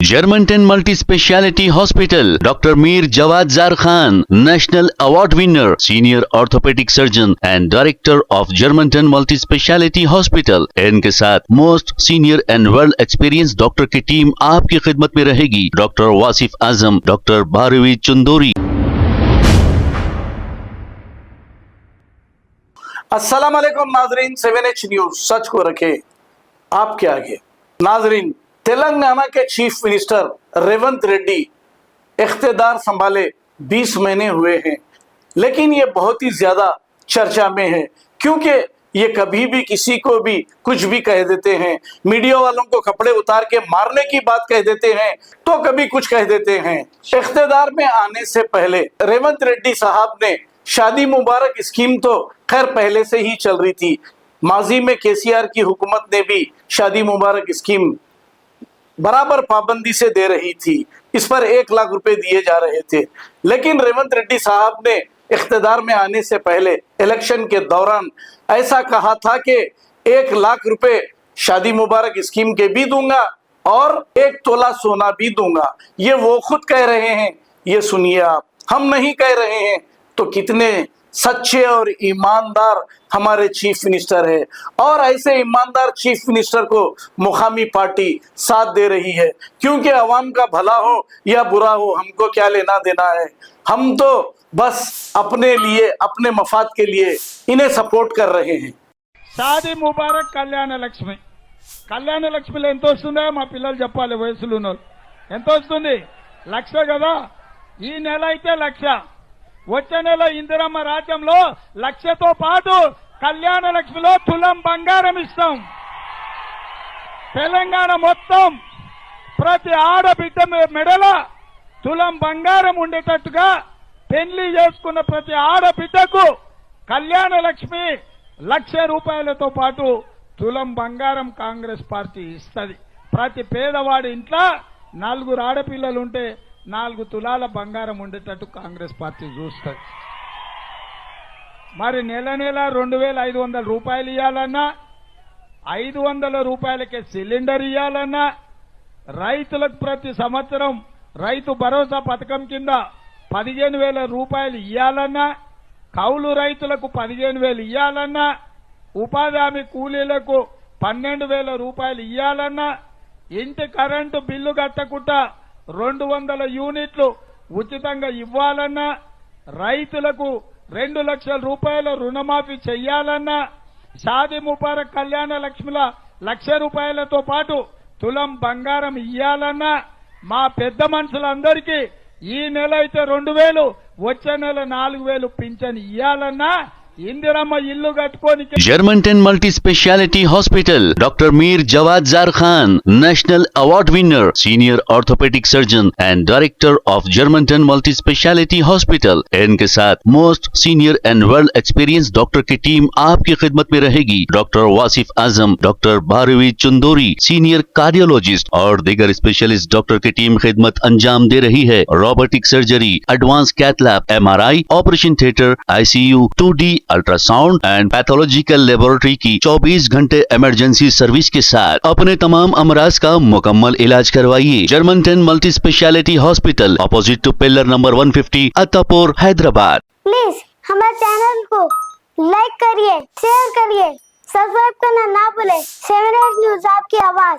Germantown Multi Speciality Hospital, Dr. Mir Jawad Zar Khan, National Award winner, Senior Orthopedic Surgeon and Director of Germantown Multi Speciality Hospital। इनके साथ most senior and world experience doctor की टीम आपकी खिदमत में रहेगी। Doctor Wasif Azam, doctor Bharvi Chandori. अस्सलाम वालेकुम नाजरीन, 7H न्यूज सच को रखे आपके आगे। नाजरीन, तेलंगाना के चीफ मिनिस्टर रेवंत रेड्डी इख्तिदार संभाले 20 महीने हुए हैं, लेकिन ये बहुत ही ज्यादा चर्चा में है क्योंकि ये कभी भी किसी को भी कुछ भी कह देते हैं। मीडिया वालों को कपड़े उतार के मारने की बात कह देते हैं तो कभी कुछ कह देते हैं। इख्तिदार में आने से पहले रेवंत रेड्डी साहब ने शादी मुबारक स्कीम तो खैर पहले से ही चल रही थी। माजी में केसीआर की हुकूमत ने भी शादी मुबारक स्कीम बराबर पाबंदी से दे रही थी, इस पर 1 लाख रुपए दिए जा रहे थे। लेकिन रेवंत रेड्डी साहब ने इख्तिदार में आने से पहले इलेक्शन के दौरान ऐसा कहा था कि 1 लाख रुपए शादी मुबारक स्कीम के भी दूंगा और 1 तोला सोना भी दूंगा। ये वो खुद कह रहे हैं, ये सुनिए आप, हम नहीं कह रहे हैं। तो कितने सच्चे और ईमानदार हमारे चीफ मिनिस्टर है, और ऐसे ईमानदार चीफ मिनिस्टर को मुकामी पार्टी साथ दे रही है क्योंकि अवाम का भला हो या बुरा हो हमको क्या लेना देना है। हम तो बस अपने लिए, अपने मफाद के लिए इन्हें सपोर्ट कर रहे हैं। షాదీ ముబారక్ కళ్యాణ లక్ష్మిలో ఎంత వస్తుందో మా పిల్లలు చెప్పాలి, వయసులో ఉన్నోళ్ళు ఎంత వస్తుంది? 1,00,000 కదా, ఈ నెల అయితే 1,00,000, వచ్చే నెల ఇందిరమ్మ రాజ్యంలో 1,00,000తో పాటు కళ్యాణ లక్ష్మిలో తులం బంగారం ఇస్తాం। తెలంగాణ మొత్తం ప్రతి ఆడబిడ్డ మెడల తులం బంగారం ఉండేటట్టుగా పెళ్లి చేసుకున్న ప్రతి ఆడబిడ్డకు కళ్యాణ లక్ష్మి 1,00,000 రూపాయలతో పాటు తులం బంగారం కాంగ్రెస్ పార్టీ ఇస్తుంది। ప్రతి పేదవాడి ఇంట్లో 4 ఆడపిల్లలు ఉంటే 4 తులాల బంగారం ఉండేటట్టు కాంగ్రెస్ పార్టీ చూస్తుంది। మరి నెల నెల 2,500 రూపాయలు ఇవ్వాలన్నా, 500 రూపాయలకే సిలిండర్ ఇవ్వాలన్నా, రైతులకు ప్రతి సంవత్సరం రైతు భరోసా పథకం కింద 15,000 రూపాయలు ఇవ్వాలన్నా, కౌలు రైతులకు 15,000 ఇవ్వాలన్నా, ఉపాధి హామీ కూలీలకు 12,000 రూపాయలు ఇవ్వాలన్నా, ఇంటి కరెంటు బిల్లు కట్టకుండా 200 యూనిట్లు ఉచితంగా ఇవ్వాలన్నా, రైతులకు 2 లక్షల రూపాయల రుణమాఫీ చెయ్యాలన్నా, షాదీ ముబారక్ కళ్యాణ లక్ష్మిల 1,00,000 రూపాయలతో పాటు తులం బంగారం ఇవ్వాలన్నా, మా పెద్ద మనుషులందరికీ ఈ నెల అయితే 2,000, వచ్చే నెల 4,000 పింఛన్ ఇవ్వాలన్నా, ఇందిరమ్మ ఇల్లు కట్టుకొని Germantown Multi Speciality Hospital, Dr. Mir Jawad Zar Khan, National Award winner, Senior Orthopedic Surgeon and Director of Germantown Multi Speciality Hospital। इनके साथ most senior and world experience doctor की टीम आपकी खिदमत में रहेगी। Doctor Wasif Azam, doctor Bharvi Chandori, senior cardiologist और दीगर स्पेशलिस्ट डॉक्टर की टीम खिदमत अंजाम दे रही है। Robotic surgery, advance cath lab, MRI, operation theatre, ICU, 2D ultrasound and pathological laboratory की 24 घंटे इमरजेंसी सर्विस के साथ अपने तमाम अमराज का मुकम्मल इलाज करवाइए। Germanten multi speciality hospital, opposite to pillar number 150, Attapur, Hyderabad. Please हमारे चैनल को लाइक करिए, शेयर करिए, सब्सक्राइब करना ना भूले। 7H न्यूज आपकी आवाज।